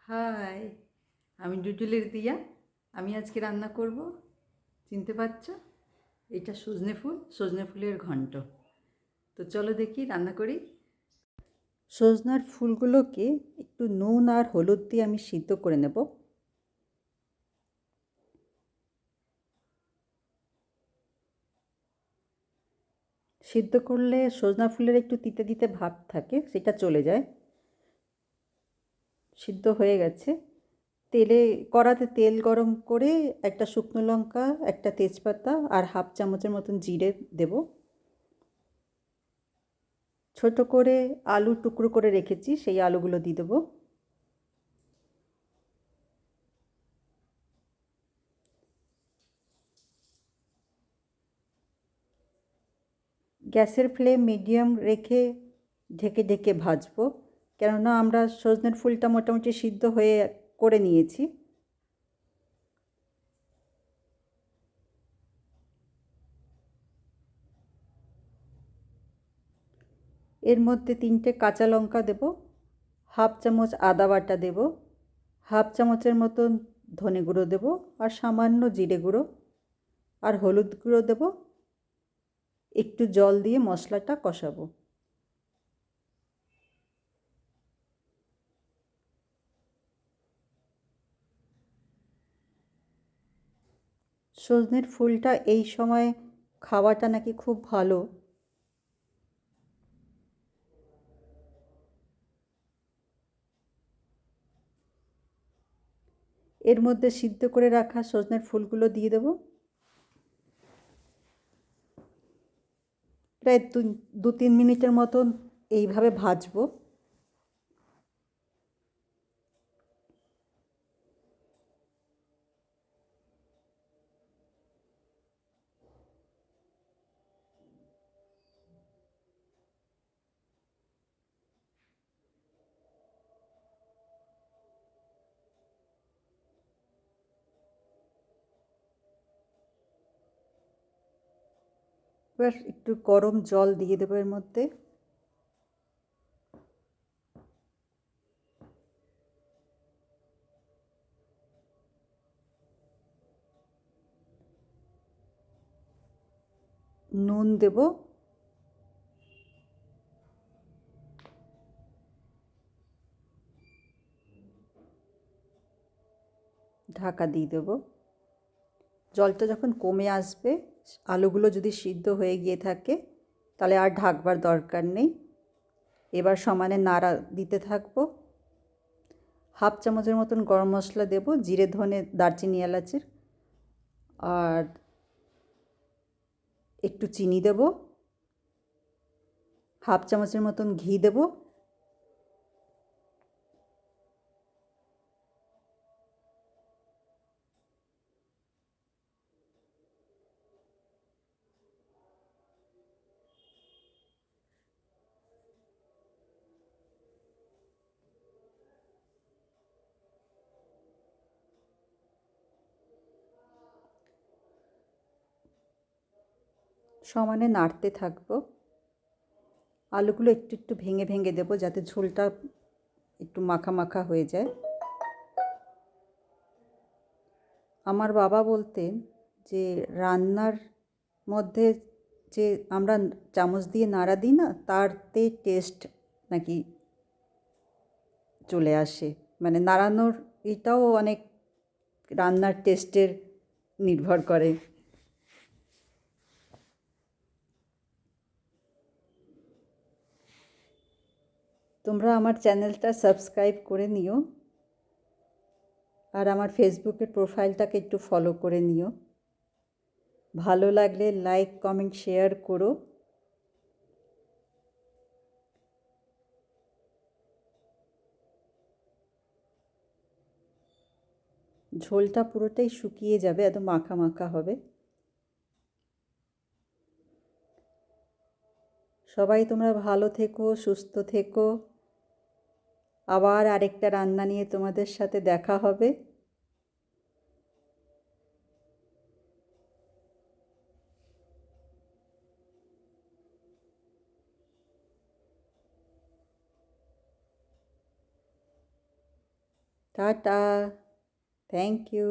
High, আমি ডুডুলের দিয়া। আমি আজকে রান্না করব, চিনতে পারছ? এটা সজনে ফুলের ঘন্ট। তো চলো দেখি রান্না করি। সজনার ফুলগুলোকে একটু নুন আর হলুদ দিয়ে আমি সিদ্ধ করে নেব। সিদ্ধ করলে সজনা ফুলের একটু তিতে তিতে ভাব থাকে, সেটা চলে যায়। সিদ্ধ হয়ে গেছে। কড়াতে তেল গরম করে একটা শুকনো লঙ্কা, একটা তেজপাতা আর হাফ চামচের মতন জিরে দেব। ছোট করে আলু টুকরো করে রেখেছি, সেই আলুগুলো দিয়ে দেবো। গ্যাসের ফ্লেম মিডিয়াম রেখে ঢেকে ঢেকে ভাজবো, কেননা আমরা সজনের ফুলটা মোটামুটি সিদ্ধ হয়ে করে নিয়েছি। এর মধ্যে 3টে কাঁচা লঙ্কা দেব, হাফ চামচ আদা বাটা দেব, হাফ চামচের মতন ধনে গুঁড়ো দেব, আর সামান্য জিরে গুঁড়ো আর হলুদ গুঁড়ো দেব। একটু জল দিয়ে মশলাটা কষাবো। সজনের ফুলটা এই সময় খাওয়াটা নাকি খুব ভালো। এর মধ্যে সিদ্ধ করে রাখা সজনের ফুলগুলো দিয়ে দেবো। প্রায় 2-3 মিনিটের মতন এইভাবে ভাজবো। এবার একটু গরম জল দিয়ে দেবো এর মধ্যে। নুন দেব। ঢাকা দিয়ে দেবো। জলটা যখন কমে আসবে, আলুগুলো যদি সিদ্ধ হয়ে গিয়ে থাকে, তাহলে আর ঢাকবার দরকার নেই। এবার সমানে নাড়া দিতে থাকবো। হাফ চামচের মতন গরম মশলা দেব, জিরে ধনে দারচিনি এলাচের। আর একটু চিনি দেব, হাফ চামচের মতন ঘি দেব। সমানে নাড়তে থাকবো। আলুগুলো একটু একটু ভেঙে ভেঙে দেবো, যাতে ঝোলটা একটু মাখা মাখা হয়ে যায়। আমার বাবা বলতেন যে রান্নার মধ্যে যে আমরা চামচ দিয়ে নাড়া দিই না, তারতে টেস্ট নাকি চলে আসে। মানে নাড়ানোর এটাও অনেক রান্নার টেস্টের নির্ভর করে। তোমরা আমার চ্যানেলটা সাবস্ক্রাইব করে নিও, আর আমার ফেসবুকের প্রোফাইলটাকে একটু ফলো করে নিও। ভালো লাগলে লাইক কমেন্ট শেয়ার করো। ঝোলটা পুরোটাই শুকিয়ে যাবে, একদম মাখা মাখা হবে। সবাই তোমরা ভালো থেকো, সুস্থ থেকো। আবার আরেকটা রান্না নিয়ে তোমাদের সাথে দেখা হবে। টাটা। Thank you.